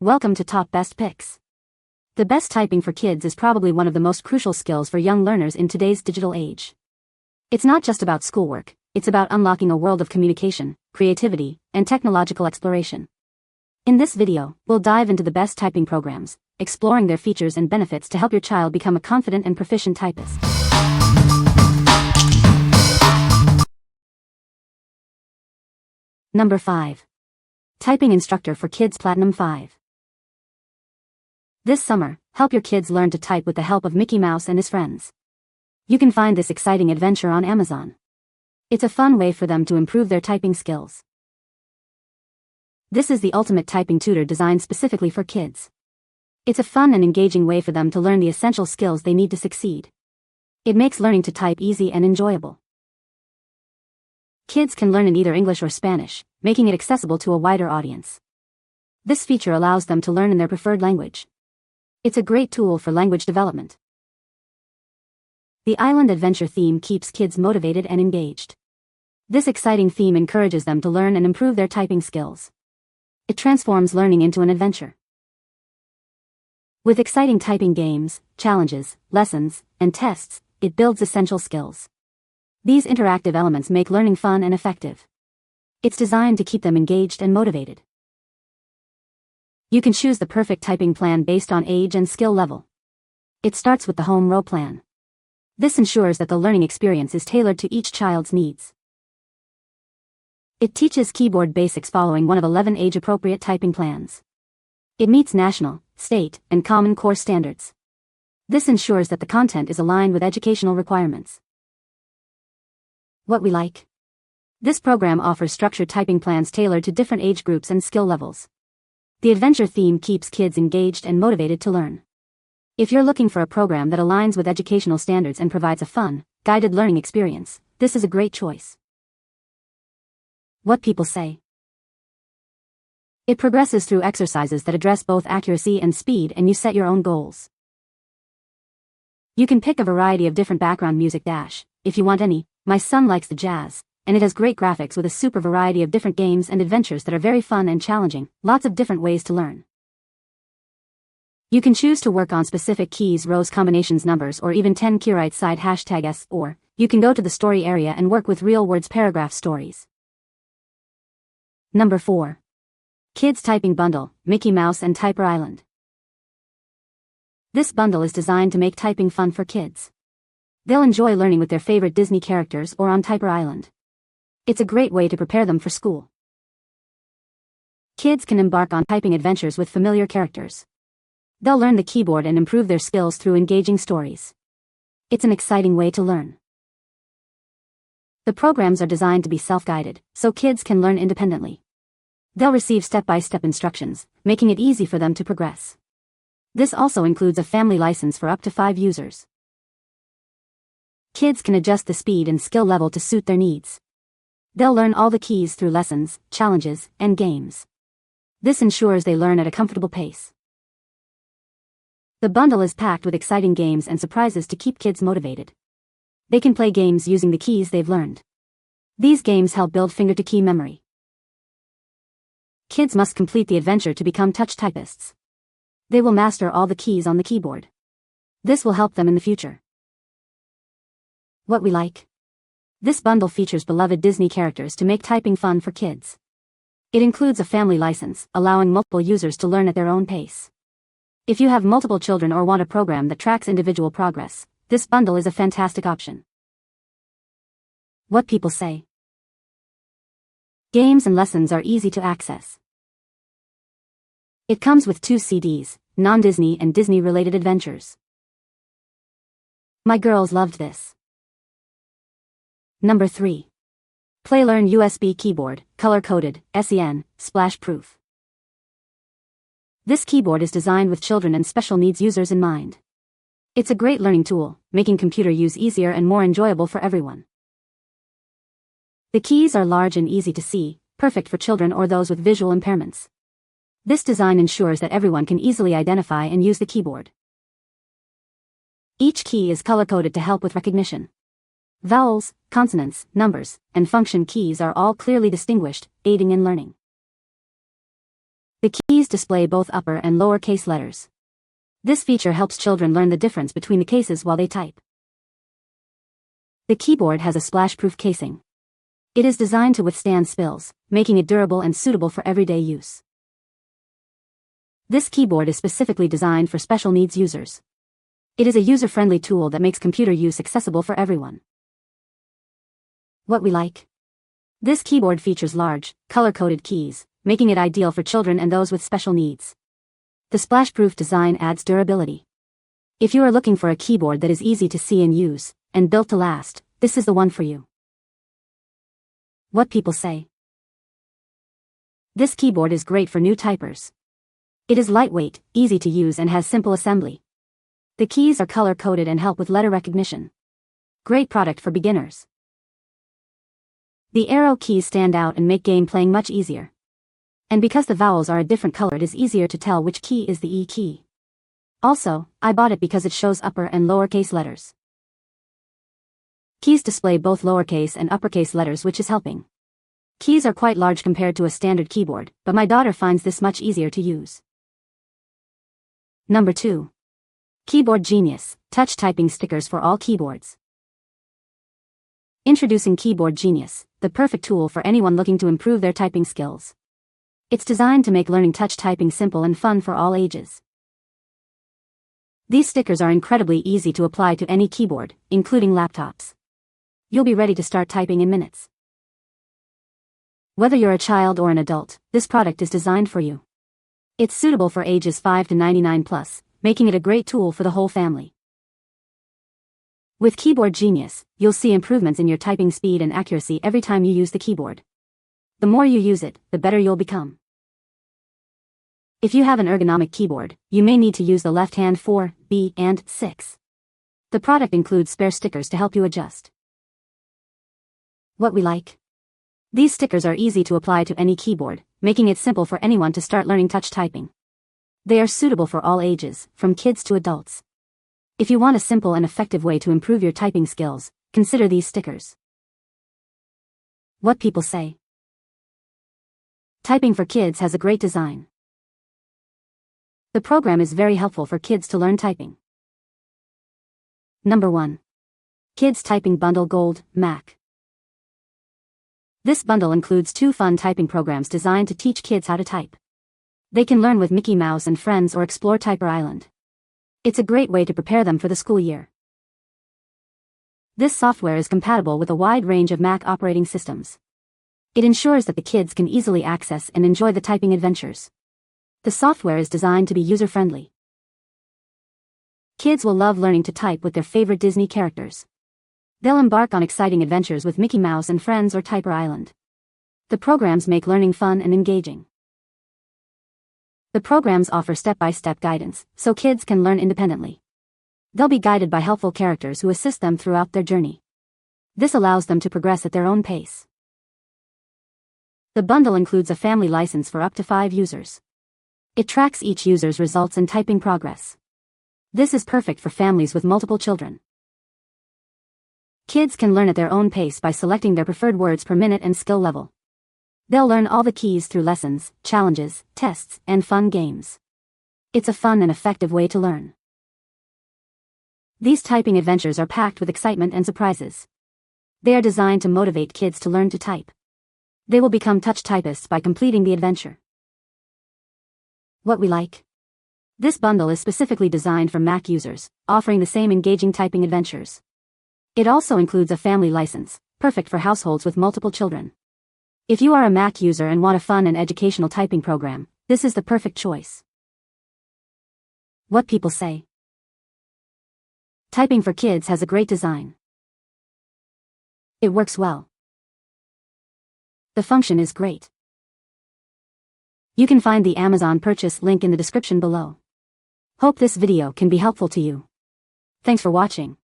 Welcome to Top Best Picks. The best typing for kids is probably one of the most crucial skills for young learners in today's digital age. It's not just about schoolwork, it's about unlocking a world of communication, creativity, and technological exploration. In this video, we'll dive into the best typing programs, exploring their features and benefits to help your child become a confident and proficient typist. Number 5. Typing Instructor for Kids Platinum 5. This summer, help your kids learn to type with the help of Mickey Mouse and his friends. You can find this exciting adventure on Amazon. It's a fun way for them to improve their typing skills. This is the ultimate typing tutor designed specifically for kids. It's a fun and engaging way for them to learn the essential skills they need to succeed. It makes learning to type easy and enjoyable. Kids can learn in either English or Spanish, making it accessible to a wider audience. This feature allows them to learn in their preferred language. It's a great tool for language development. The island adventure theme keeps kids motivated and engaged. This exciting theme encourages them to learn and improve their typing skills. It transforms learning into an adventure. With exciting typing games, challenges, lessons, and tests, it builds essential skills. These interactive elements make learning fun and effective. It's designed to keep them engaged and motivated. You can choose the perfect typing plan based on age and skill level. It starts with the home row plan. This ensures that the learning experience is tailored to each child's needs. It teaches keyboard basics following one of 11 age-appropriate typing plans. It meets national, state, and Common Core standards. This ensures that the content is aligned with educational requirements. What we like. This program offers structured typing plans tailored to different age groups and skill levels. The adventure theme keeps kids engaged and motivated to learn. If you're looking for a program that aligns with educational standards and provides a fun, guided learning experience, this is a great choice. What people say. It progresses through exercises that address both accuracy and speed, and you set your own goals. You can pick a variety of different background music if you want any. My son likes the jazz, and it has great graphics with a super variety of different games and adventures that are very fun and challenging, lots of different ways to learn. You can choose to work on specific keys, rows, combinations, numbers, or even 10 key right side #s, or you can go to the story area and work with real words paragraph stories. Number 4. Kids Typing Bundle, Mickey Mouse and Typer Island. This bundle is designed to make typing fun for kids. They'll enjoy learning with their favorite Disney characters or on Typer Island. It's a great way to prepare them for school. Kids can embark on typing adventures with familiar characters. They'll learn the keyboard and improve their skills through engaging stories. It's an exciting way to learn. The programs are designed to be self-guided, so kids can learn independently. They'll receive step-by-step instructions, making it easy for them to progress. This also includes a family license for up to 5 users. Kids can adjust the speed and skill level to suit their needs. They'll learn all the keys through lessons, challenges, and games. This ensures they learn at a comfortable pace. The bundle is packed with exciting games and surprises to keep kids motivated. They can play games using the keys they've learned. These games help build finger-to-key memory. Kids must complete the adventure to become touch typists. They will master all the keys on the keyboard. This will help them in the future. What we like. This bundle features beloved Disney characters to make typing fun for kids. It includes a family license, allowing multiple users to learn at their own pace. If you have multiple children or want a program that tracks individual progress, this bundle is a fantastic option. What people say. Games and lessons are easy to access. It comes with 2 CDs, non-Disney and Disney-related adventures. My girls loved this. Number 3. Playlearn USB Keyboard, Color-Coded, SEN, Splash-Proof. This keyboard is designed with children and special needs users in mind. It's a great learning tool, making computer use easier and more enjoyable for everyone. The keys are large and easy to see, perfect for children or those with visual impairments. This design ensures that everyone can easily identify and use the keyboard. Each key is color-coded to help with recognition. Vowels, consonants, numbers, and function keys are all clearly distinguished, aiding in learning. The keys display both upper and lowercase letters. This feature helps children learn the difference between the cases while they type. The keyboard has a splash-proof casing. It is designed to withstand spills, making it durable and suitable for everyday use. This keyboard is specifically designed for special needs users. It is a user-friendly tool that makes computer use accessible for everyone. What we like. This keyboard features large, color-coded keys, making it ideal for children and those with special needs. The splash-proof design adds durability. If you are looking for a keyboard that is easy to see and use, and built to last, this is the one for you. What people say. This keyboard is great for new typers. It is lightweight, easy to use and has simple assembly. The keys are color-coded and help with letter recognition. Great product for beginners. The arrow keys stand out and make game playing much easier. And because the vowels are a different color, it is easier to tell which key is the E key. Also, I bought it because it shows upper and lowercase letters. Keys display both lowercase and uppercase letters, which is helping. Keys are quite large compared to a standard keyboard, but my daughter finds this much easier to use. Number 2. Keyboard Genius, touch typing stickers for all keyboards. Introducing Keyboard Genius, the perfect tool for anyone looking to improve their typing skills. It's designed to make learning touch typing simple and fun for all ages. These stickers are incredibly easy to apply to any keyboard, including laptops. You'll be ready to start typing in minutes. Whether you're a child or an adult, this product is designed for you. It's suitable for ages 5 to 99 plus, making it a great tool for the whole family. With Keyboard Genius, you'll see improvements in your typing speed and accuracy every time you use the keyboard. The more you use it, the better you'll become. If you have an ergonomic keyboard, you may need to use the left hand 4, B, and 6. The product includes spare stickers to help you adjust. What we like. These stickers are easy to apply to any keyboard, making it simple for anyone to start learning touch typing. They are suitable for all ages, from kids to adults. If you want a simple and effective way to improve your typing skills, consider these stickers. What people say. Typing for Kids has a great design. The program is very helpful for kids to learn typing. Number 1. Kids Typing Bundle Gold, Mac. This bundle includes 2 fun typing programs designed to teach kids how to type. They can learn with Mickey Mouse and Friends or explore Typer Island. It's a great way to prepare them for the school year. This software is compatible with a wide range of Mac operating systems. It ensures that the kids can easily access and enjoy the typing adventures. The software is designed to be user-friendly. Kids will love learning to type with their favorite Disney characters. They'll embark on exciting adventures with Mickey Mouse and Friends or Typer Island. The programs make learning fun and engaging. The programs offer step-by-step guidance, so kids can learn independently. They'll be guided by helpful characters who assist them throughout their journey. This allows them to progress at their own pace. The bundle includes a family license for up to 5 users. It tracks each user's results and typing progress. This is perfect for families with multiple children. Kids can learn at their own pace by selecting their preferred words per minute and skill level. They'll learn all the keys through lessons, challenges, tests, and fun games. It's a fun and effective way to learn. These typing adventures are packed with excitement and surprises. They are designed to motivate kids to learn to type. They will become touch typists by completing the adventure. What we like. This bundle is specifically designed for Mac users, offering the same engaging typing adventures. It also includes a family license, perfect for households with multiple children. If you are a Mac user and want a fun and educational typing program, this is the perfect choice. What people say. Typing for Kids has a great design. It works well. The function is great. You can find the Amazon purchase link in the description below. Hope this video can be helpful to you. Thanks for watching.